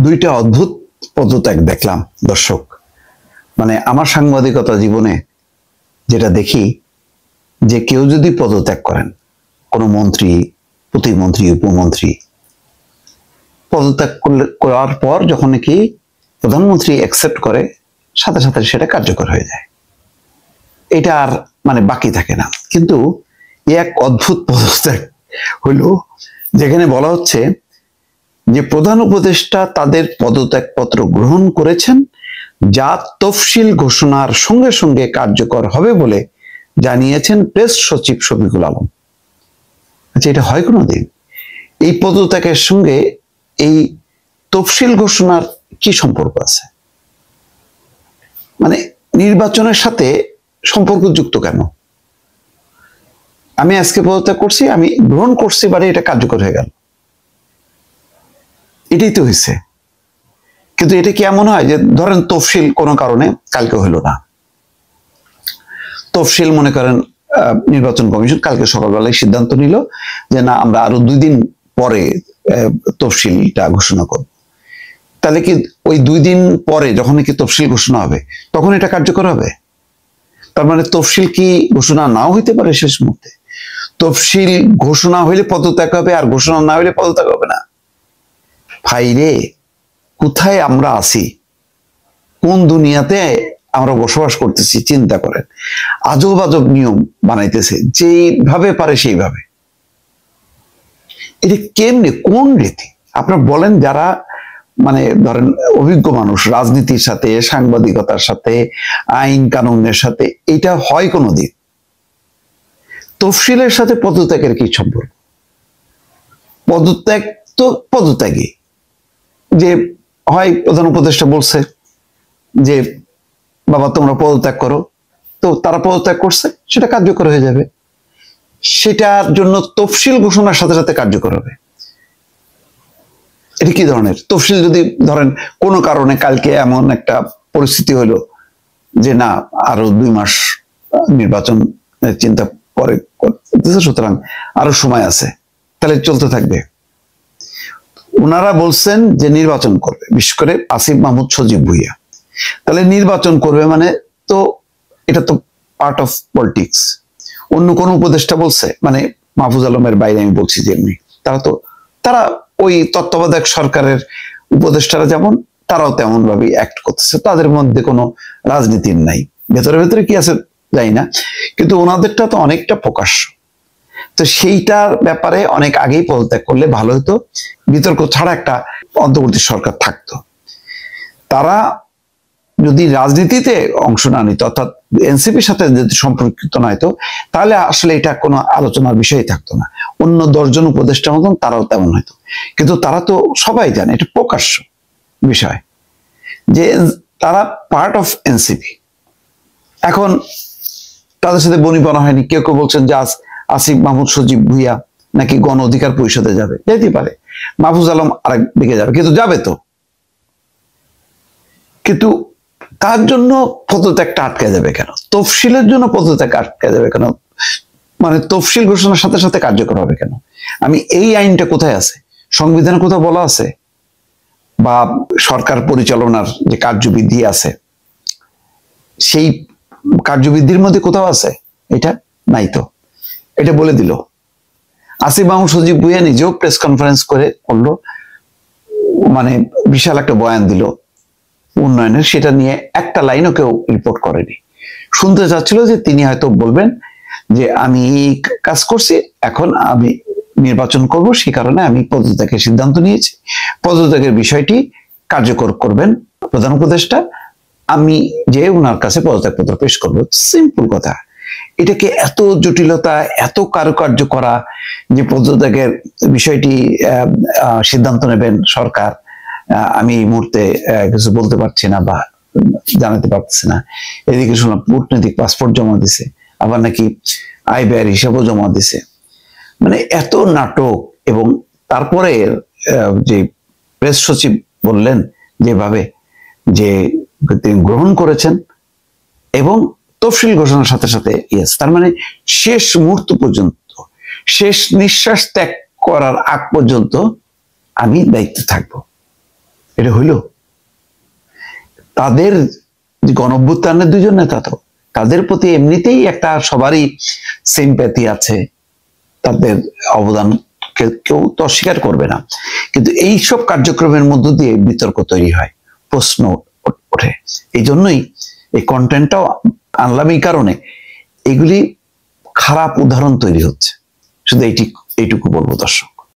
দুইটা অদ্ভুত পদত্যাগ দেখলাম দর্শক। মানে আমার সাংবাদিকতা জীবনে যেটা দেখি, যে কেউ যদি পদত্যাগ করেন, কোনো মন্ত্রী, প্রতিমন্ত্রী, উপমন্ত্রী পদত্যাগ করার পর যখন নাকি প্রধানমন্ত্রী অ্যাকসেপ্ট করে, সাথে সাথে সেটা কার্যকর হয়ে যায়, এটা আর মানে বাকি থাকে না। কিন্তু এক অদ্ভুত পদত্যাগ হইল, যেখানে বলা হচ্ছে যে প্রধান উপদেষ্টা তাদের পদত্যাগপত্র গ্রহণ করেছেন, যা তফসিল ঘোষণার সঙ্গে সঙ্গে কার্যকর হবে বলে জানিয়েছেন প্রেস সচিব শফিকুল আলম। আচ্ছা, এটা হয় কোনোদিন? এই পদত্যাগের সঙ্গে এই তফসিল ঘোষণার কি সম্পর্ক আছে? মানে নির্বাচনের সাথে সম্পর্কযুক্ত কেন? আমি আজকে পদত্যাগ করছি, আমি গ্রহণ করছি, বারে এটা কার্যকর হয়ে গেল, এটাই তো হয়েছে। কিন্তু এটা কি এমন হয় যে ধরেন তফসিল কোনো কারণে কালকে হইল না, তফসিল মনে করেন নির্বাচন কমিশন কালকে সকালবেলায় সিদ্ধান্ত নিল যে না, আমরা আরো 2 দিন পরে তফসিলটা ঘোষণা করব, তাহলে কি ওই 2 দিন পরে যখন কি তফসিল ঘোষণা হবে তখন এটা কার্যকর হবে? তার মানে তফসিল কি ঘোষণা নাও হইতে পারে শেষ মুহূর্তে? তফসিল ঘোষণা হইলে পদত্যাগ হবে, আর ঘোষণা না হইলে পদত্যাগ হবে না। ভাই রে, কোথায় আমরা আছি? কোন দুনিয়াতে আমরা বসবাস করতেছি? চিন্তা করেন। আজব আজব নিয়ম বানাইতেছে, যেভাবে পারে সেইভাবে। এটা কেমনে, কোন রীতি? আপনারা বলেন, যারা মানে ধরেন অভিজ্ঞ মানুষ, রাজনীতির সাথে, সাংবাদিকতার সাথে, আইন কানুনের সাথে, এটা হয় কোনোদিন? তফসিলের সাথে পদত্যাগের কি সম্পর্ক? পদত্যাগ তো পদত্যাগই, যে হয় প্রধান উপদেষ্টা বলছে যে বাবা তোমরা পদত্যাগ করো, তো তারা পদত্যাগ করছে, সেটা কার্যকর হয়ে যাবে। সেটার জন্য তফসিল ঘোষণার সাথে সাথে কার্যকর হবে। এটা কি ধরনের তফসিল? যদি ধরেন কোনো কারণে কালকে এমন একটা পরিস্থিতি হলো যে না, আরো 2 মাস নির্বাচন চিন্তা পরে করতেছে, সুতরাং আরো সময় আছে, তাহলে চলতে থাকবে। ওনারা বলছেন যে নির্বাচন করবে, বিশেষ করে আসিফ মাহমুদ, সজীব ভুইয়া, তাহলে নির্বাচন করবে মানে তো এটা তো পার্ট অফ পলিটিক্স। অন্য কোন উপদেষ্টা বলছে, মানে মাহফুজ আলমের বাইরে আমি বলছি, যে এমনি তারা ওই তত্ত্বাবধায়ক সরকারের উপদেষ্টারা যেমন, তারাও তেমন ভাবে অ্যাক্ট করতেছে, তাদের মধ্যে কোনো রাজনীতির নাই। ভেতরে ভেতরে কি আছে জানি না, কিন্তু ওনাদেরটা তো অনেকটা প্রকাশ্য। তো সেইটার ব্যাপারে অনেক আগেই পদত্যাগ করলে ভালো হতো, বিতর্ক ছাড়া একটা অন্তর্বর্তী সরকার থাকতো। তারা যদি রাজনীতিতে অংশ না নিত, অর্থাৎ এনসিপির সাথে যদি সম্পর্কিত না হতো, তাহলে আসলে এটা কোনো আলোচনার বিষয় থাকতো না। অন্য 10 জন উপদেষ্টার মতন তারাও তেমন হয়তো, কিন্তু তারা তো সবাই জানে এটা প্রকাশ্য বিষয় যে তারা পার্ট অফ এনসিপি। এখন তাদের সাথে বনিবনা হয়নি। কেউ কেউ বলছেন যে আসিফ মাহমুদ, সজীব ভুইয়া নাকি গণ অধিকার পরিষদে যাবে, যেতে পারে। মাহফুজ আলম আরেক দিকে যাবে, কিন্তু যাবে তো। কিন্তু তার জন্য পদত্যাগটা আটকে যাবে কেন? তফসিলের জন্য পদত্যাগ আটকে যাবে কেন? মানে তফসিল ঘোষণার সাথে সাথে কার্যকর হবে কেন? আমি এই আইনটা কোথায় আছে? সংবিধানে কোথাও বলা আছে? বা সরকার পরিচালনার যে কার্যবিধি আছে, সেই কার্যবিধির মধ্যে কোথাও আছে? এটা নাই তো। এটা বলে দিল আসিফ মাহমুদ, সজীব ভুইয়া নিজেও প্রেস কনফারেন্স করলো, মানে বিশাল একটা বয়ান দিল উন্নয়নের, সেটা নিয়ে একটা লাইনও কেউ রিপোর্ট করেনি। শুনতে চাচ্ছিল যে তিনি হয়তো বলবেন যে আমি কাজ করছি, এখন আমি নির্বাচন করব, সেই কারণে আমি পদত্যাগের সিদ্ধান্ত নিয়েছি, পদত্যাগের বিষয়টি কার্যকর করবেন প্রধান উপদেষ্টা, আমি যে ওনার কাছে পদত্যাগপত্র পেশ করব। সিম্পল কথা। এটাকে এত জটিলতা, এত কারুকার্য করা যে পদত্যাগের বিষয়টি সিদ্ধান্ত নেবেন সরকার, আমি এই মুহূর্তে কিছু বলতে পারছি না বা জানাতে পারছি না। এদিকে শুনলাম কূটনৈতিক পাসপোর্ট জমা দিছে, আবার নাকি আয় ব্যয়ের হিসাবও জমা দিছে। মানে এত নাটক। এবং তারপরে যে প্রেস সচিব বললেন যেভাবে যে তিনি গ্রহণ করেছেন এবং তফসিল ঘোষণার সাথে সাথে ইয়েস, তার মানে শেষ মুহূর্ত পর্যন্ত, শেষ নিঃশ্বাস ত্যাগ করার আগ পর্যন্ত আমি দায়িত্বে থাকবো। এটা হইল? তাদের গণঅভ্যুত্থানের দুজন নেতা, তো তাদের প্রতি এমনিতেই একটা সবারই সিম্প্যাথি আছে, তাদের অবদান কেউ তো অস্বীকার করবে না। কিন্তু এই সব কার্যক্রমের মধ্য দিয়ে বিতর্ক তৈরি হয়, প্রশ্ন ওঠে। এই জন্যই এই কন্টেন্টটাও আনলাম, এই কারণে এগুলি খারাপ উদাহরণ তৈরি হচ্ছে। শুধু এইটুকু বলবো দর্শক।